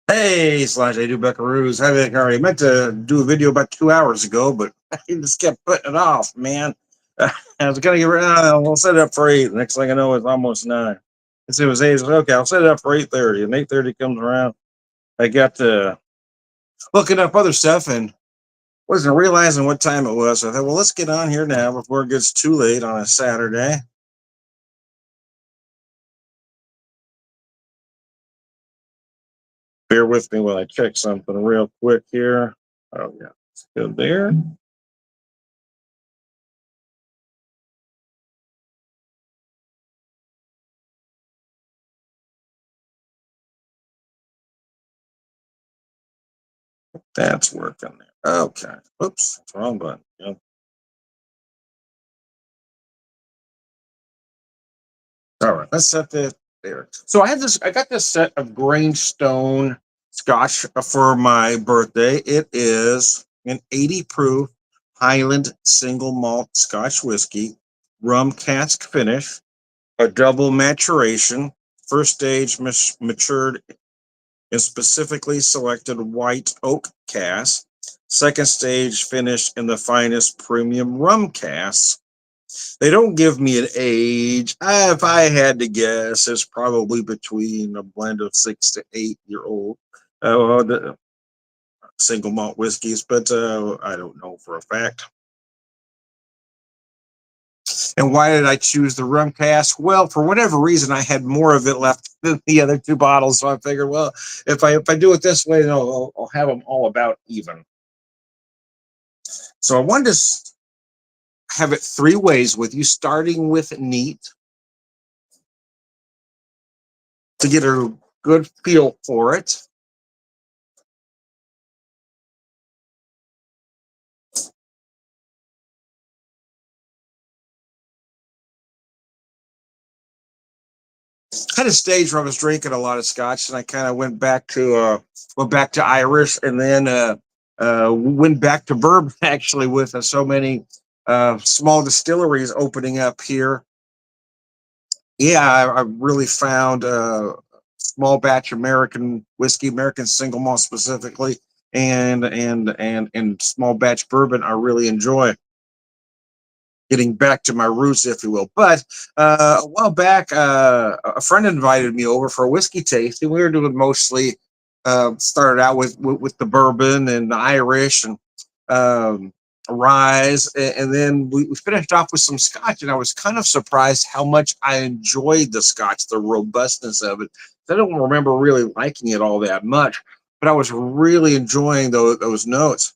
Hey, Slash, I do Buckaroos. I already meant to do a video about 2 hours ago, but I just kept putting it off, man. I was gonna get around. We'll set it up for 8. Next thing I know, it's almost 9. As it was 8, I was like, okay, I'll set it up for 8:30. And 8:30 comes around. I got to looking up other stuff and wasn't realizing what time it was. So I thought, well, let's get on here now before it gets too late on a Saturday. Bear with me while I check something real quick here. Oh, yeah, it's good there. That's working there. Okay. Oops, wrong button. Yep. All right, let's set that there. So I got this set of Grangestone Scotch for my birthday. It is an 80 proof Highland single malt Scotch whiskey, rum cask finish, a double maturation, first stage matured in specifically selected white oak casks, second stage finished in the finest premium rum casks. They don't give me an age. If I had to guess, it's probably between a blend of 6 to 8 year old the single malt whiskeys, but I don't know for a fact. And why did I choose the rum cask? Well, for whatever reason, I had more of it left than the other two bottles, so I figured, well, if I do it this way, then I'll have them all about even. So I wanted to have it 3 ways with you, starting with neat to get a good feel for it. Had a stage where I was drinking a lot of scotch, and I kind of went back to Irish, and then went back to bourbon actually with so many small distilleries opening up here. Yeah, I really found small batch American whiskey, American single malt specifically, and small batch bourbon I really enjoy. Getting back to my roots, if you will. But a while back, a friend invited me over for a whiskey tasting. We were doing mostly started out with the bourbon and the Irish and rye, and then we finished off with some Scotch. And I was kind of surprised how much I enjoyed the Scotch, the robustness of it. I don't remember really liking it all that much, but I was really enjoying those notes.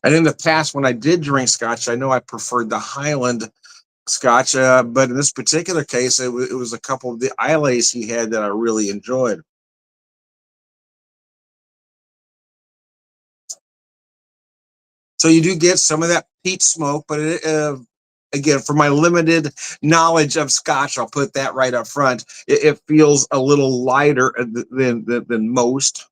And in the past, when I did drink Scotch, I know I preferred the Highland Scotch, but in this particular case, it was a couple of the Islays he had that I really enjoyed. So you do get some of that peat smoke, but again, for my limited knowledge of Scotch, I'll put that right up front. It feels a little lighter than most.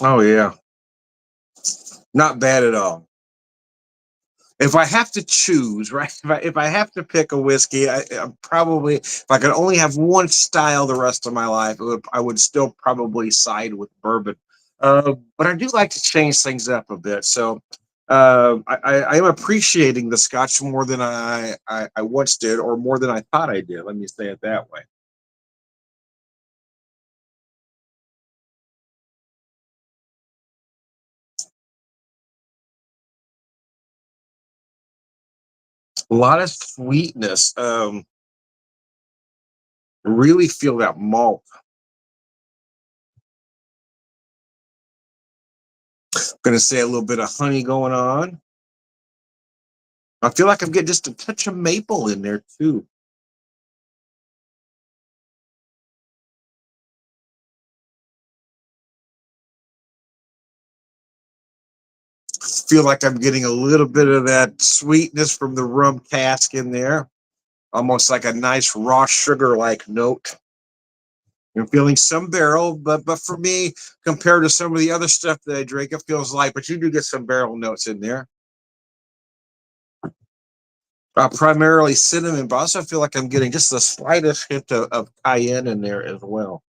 Oh yeah, not bad at all. If I have to choose, right? If I have to pick a whiskey, I probably if I could only have one style the rest of my life, I would still probably side with bourbon. But I do like to change things up a bit. So I am appreciating the Scotch more than I once did, or more than I thought I did. Let me say it that way. A lot of sweetness. Really feel that malt. Going to say a little bit of honey going on. I feel like I'm getting just a touch of maple in there too. Feel like I'm getting a little bit of that sweetness from the rum cask in there, almost like a nice raw sugar like note. You're feeling some barrel, but for me, compared to some of the other stuff that I drink, it feels light. But you do get some barrel notes in there. Primarily cinnamon, but I also feel like I'm getting just the slightest hint of cayenne in there as well.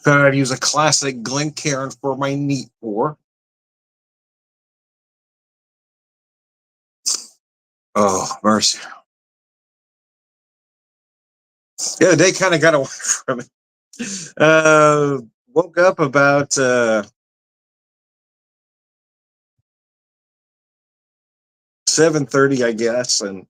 Thought I'd use a classic Glencairn for my neat pour. Oh, mercy. Yeah, the day kind of got away from it. Uh, Woke up about 7:30, I guess, and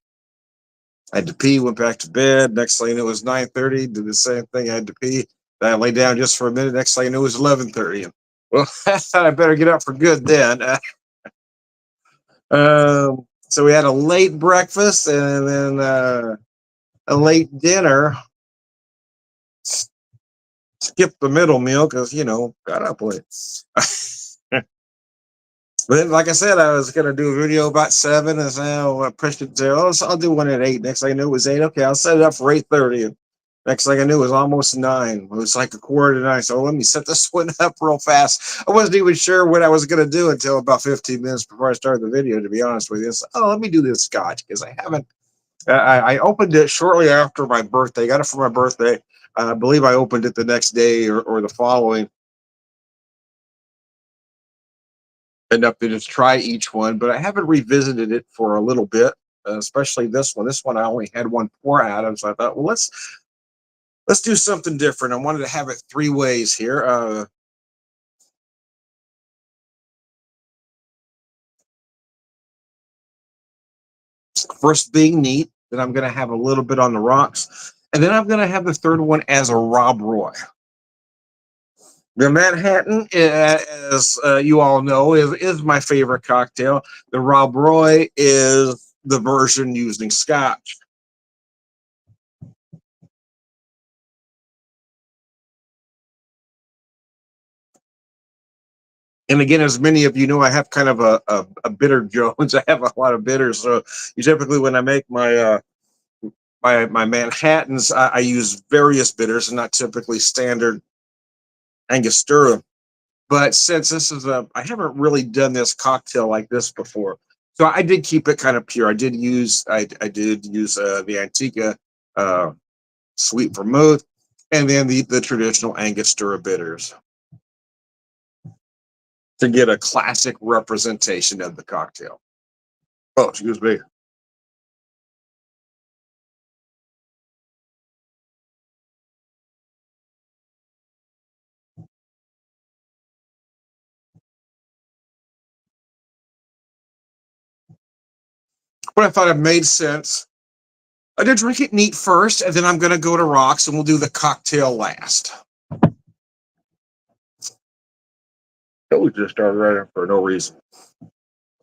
I had to pee. Went back to bed. Next thing it was 9:30. Did the same thing. I had to pee. Then I lay down just for a minute. Next thing it was 11:30. Well, I thought I better get up for good then. So we had a late breakfast and then a late dinner. Skipped the middle meal because got up late. But then, like I said, I was gonna do a video about 7, and so I pushed it to I'll do one at 8. Next thing I knew it was 8. Okay, I'll set it up for 8:30. And next thing I knew it was almost 9. It was like a quarter to 9. So let me set this one up real fast. I wasn't even sure what I was gonna do until about 15 minutes before I started the video. To be honest with you, so, let me do this Scotch because I haven't. I opened it shortly after my birthday. Got it for my birthday. I believe I opened it the next day or the following. Enough to just try each one, but I haven't revisited it for a little bit, especially this one. This one I only had one pour out of, so I thought, well, let's do something different. I wanted to have it 3 ways here. First being neat, then I'm going to have a little bit on the rocks, and then I'm going to have the third one as a Rob Roy. The Manhattan, as you all know, is my favorite cocktail. The Rob Roy is the version using Scotch. And again, as many of you know, I have kind of a bitter Jones. I have a lot of bitters. So you typically, when I make my Manhattans, I use various bitters and not typically standard Angostura. But since this is I haven't really done this cocktail like this before. So I did keep it kind of pure. I did use the Antica uh, sweet vermouth and then the traditional Angostura bitters to get a classic representation of the cocktail. Oh, excuse me. But I thought it made sense. I did drink it neat first, and then I'm going to go to rocks, and we'll do the cocktail last. That was just started writing for no reason.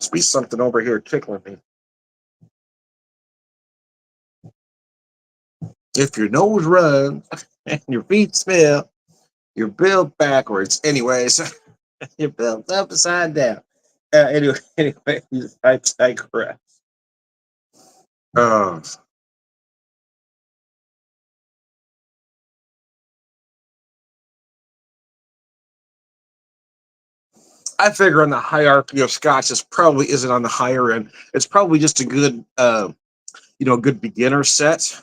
Must be something over here tickling me. If your nose runs and your feet smell, you're built backwards. Anyways, you're built upside down. Anyway, I digress. Uh, I figure on the hierarchy of scotch, this probably isn't on the higher end. It's probably just a good, good beginner set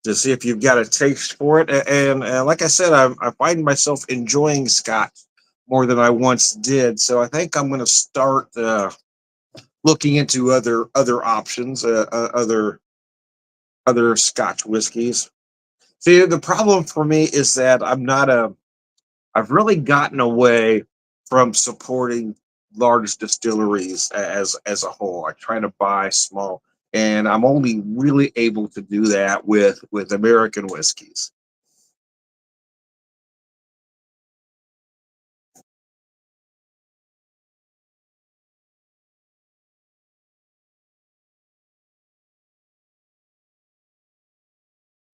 to see if you've got a taste for it. And like I said, I find myself enjoying scotch more than I once did. So I think I'm going to start looking into other options, other Scotch whiskeys. See, the problem for me is that I've really gotten away from supporting large distilleries as a whole. I try to buy small, and I'm only really able to do that with American whiskeys.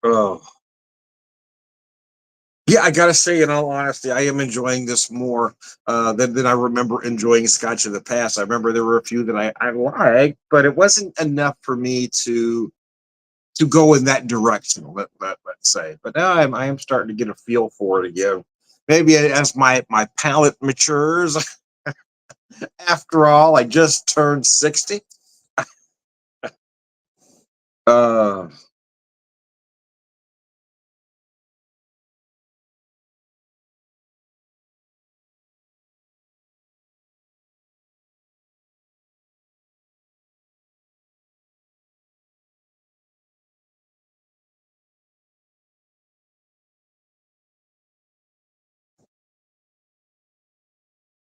Oh, Yeah, I gotta say, in all honesty, I am enjoying this more than I remember enjoying Scotch in the past. I remember there were a few that I liked, but it wasn't enough for me to go in that direction. Let's say, but now I am starting to get a feel for it again. Maybe as my palate matures. After all, I just turned 60. Uh,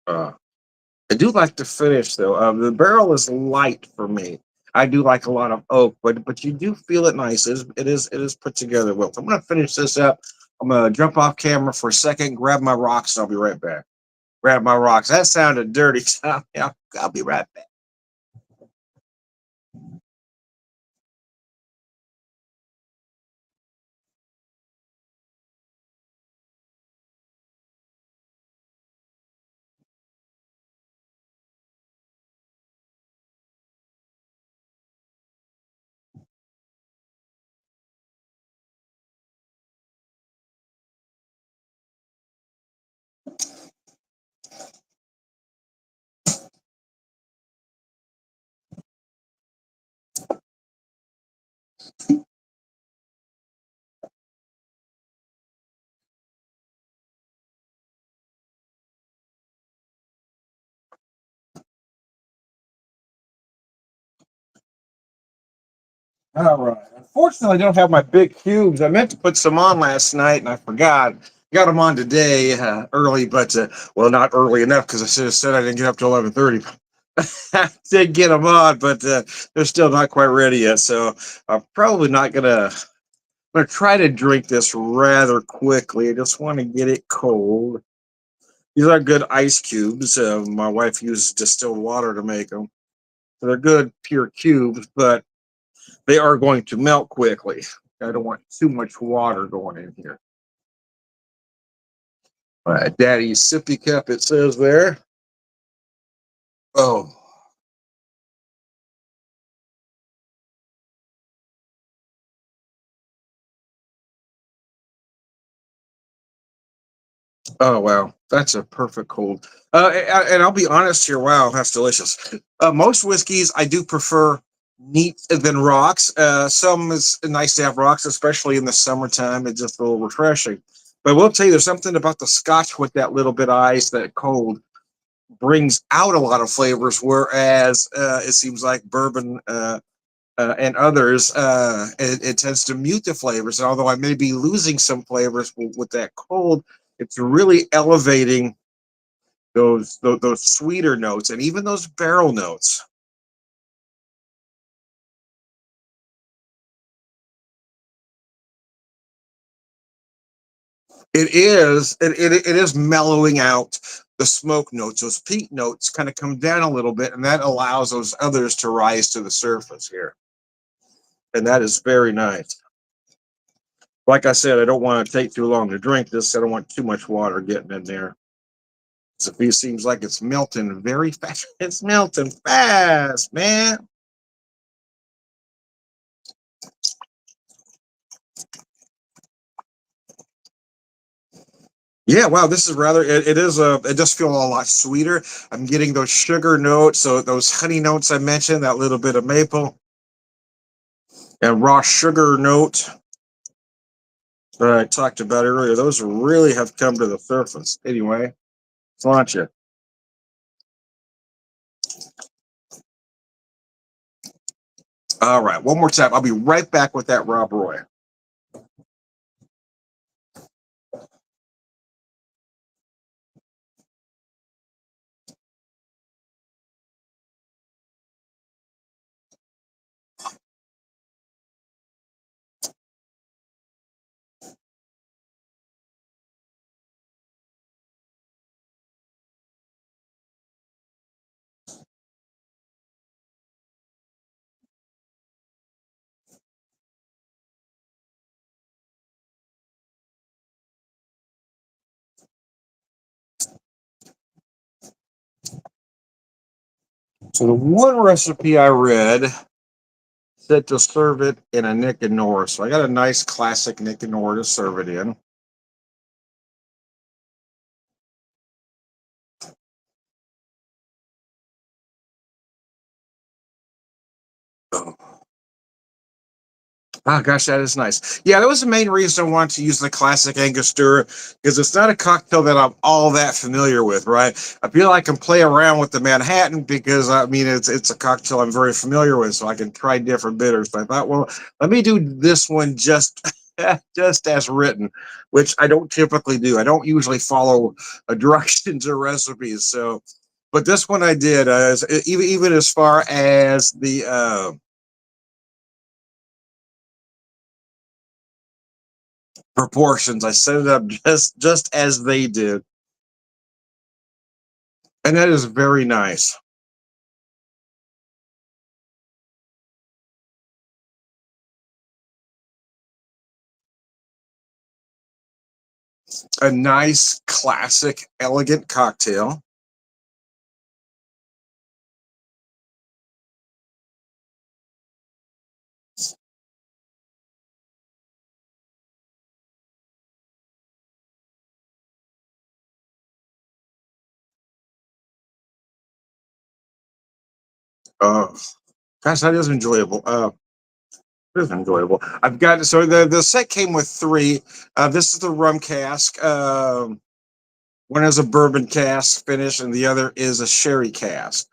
uh, I do like the finish though. The barrel is light for me. I do like a lot of oak, but you do feel it nice. It is put together well. So I'm gonna finish this up. I'm gonna jump off camera for a second, grab my rocks, and I'll be right back. Grab my rocks. That sounded dirty. So yeah, I'll be right back. All right. Unfortunately, I don't have my big cubes. I meant to put some on last night and I forgot. Got them on today early, but well, not early enough because I should have said I didn't get up to 11:30. I did get them on, but they're still not quite ready yet. So I'm probably not gonna. I'm gonna try to drink this rather quickly. I just want to get it cold. These are good ice cubes. My wife uses distilled water to make them. So they're good pure cubes, but they are going to melt quickly. I don't want too much water going in here. All right, Daddy's sippy cup, it says there. Oh, oh, wow. That's a perfect cold. And I'll be honest here. Wow, that's delicious. Most whiskeys, I do prefer neat than rocks. Some is nice to have rocks, especially in the summertime. It's just a little refreshing. But I will tell you, there's something about the scotch with that little bit of ice, that cold, brings out a lot of flavors, whereas it seems like bourbon and others, it tends to mute the flavors. And although I may be losing some flavors with that cold, it's really elevating those sweeter notes and even those barrel notes. It is mellowing out the smoke notes. Those peat notes kind of come down a little bit, and that allows those others to rise to the surface here, and that is very nice. Like I said, I don't want to take too long to drink this. I don't want too much water getting in there. So it seems like it's melting very fast. It's melting fast, man. Yeah, wow, this is rather it is a it does feel a lot sweeter. I'm getting those sugar notes, so those honey notes I mentioned, that little bit of maple and raw sugar note that I talked about earlier. Those really have come to the surface. Anyway, let's launch it. All right, one more time. I'll be right back with that Rob Roy. So the one recipe I read said to serve it in a Nick and Nor. So I got a nice classic Nick and Nor to serve it in. Oh gosh, that is nice. Yeah, that was the main reason I wanted to use the classic Angostura because it's not a cocktail that I'm all that familiar with, right? I feel like I can play around with the Manhattan because I mean it's a cocktail I'm very familiar with, so I can try different bitters. So I thought, well, let me do this one just just as written, which I don't typically do. I don't usually follow directions or recipes. So, but this one I did. Even as far as the proportions. I set it up just as they did, and that is very nice. A nice, classic, elegant cocktail. Uh, Gosh, that is enjoyable. It is enjoyable. I've got so the set came with three. This is the rum cask. One is a bourbon cask finish, and the other is a sherry cask.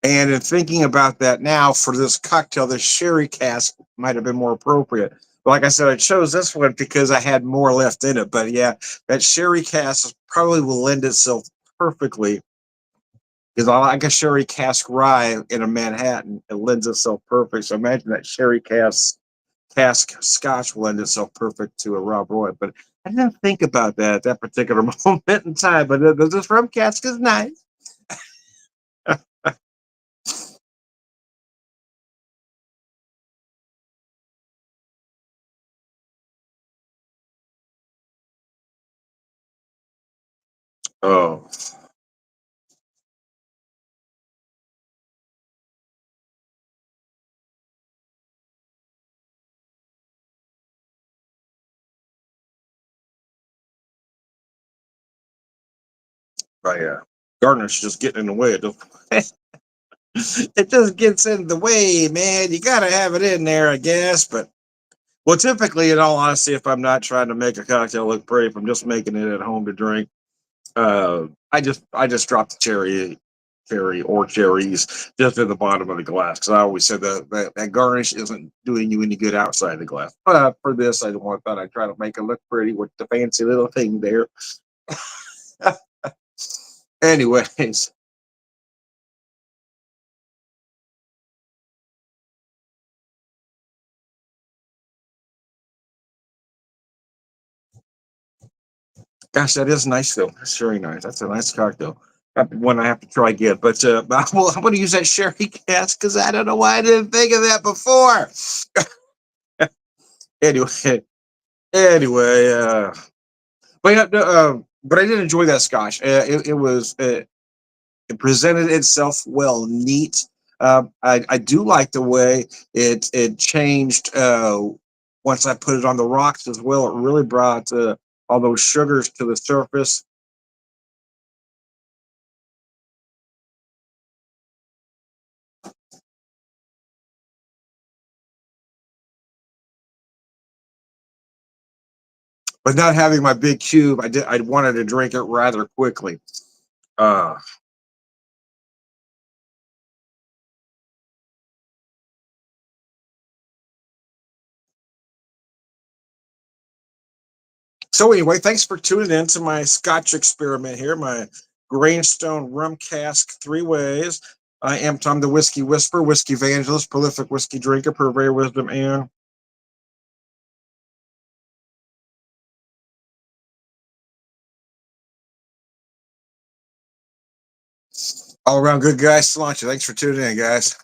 And in thinking about that now for this cocktail, the sherry cask might have been more appropriate. But like I said, I chose this one because I had more left in it. But yeah, that sherry cask probably will lend itself perfectly because I like a sherry cask rye in a Manhattan. It lends itself perfect. So imagine that sherry cask scotch will lend itself perfect to a Rob Roy. But I didn't think about that at that particular moment in time. But this rum cask is nice. Oh, yeah. Garnish just getting in the way. It just gets in the way, man. You got to have it in there, I guess. But well, typically, in all honesty, if I'm not trying to make a cocktail look pretty, if I'm just making it at home to drink, I just drop the cherry or cherries just in the bottom of the glass because I always said that garnish isn't doing you any good outside the glass. But for this, thought I'd try to make it look pretty with the fancy little thing there. Anyways, gosh, that is nice though. That's very nice. That's a nice cocktail. One I have to try again. But well, I'm going to use that sherry cask because I don't know why I didn't think of that before. anyway, anyway, but yeah, but I did enjoy that scotch. It presented itself well, neat. I do like the way it changed once I put it on the rocks as well. It really brought all those sugars to the surface. But not having my big cube, I wanted to drink it rather quickly. Uh, so anyway, thanks for tuning in to my Scotch experiment here, my Grangestone rum cask three ways. I am Tom the Whiskey Whisperer, whiskey evangelist, prolific whiskey drinker, purveyor of wisdom, and all around good guy. Cilantro. Thanks for tuning in, guys.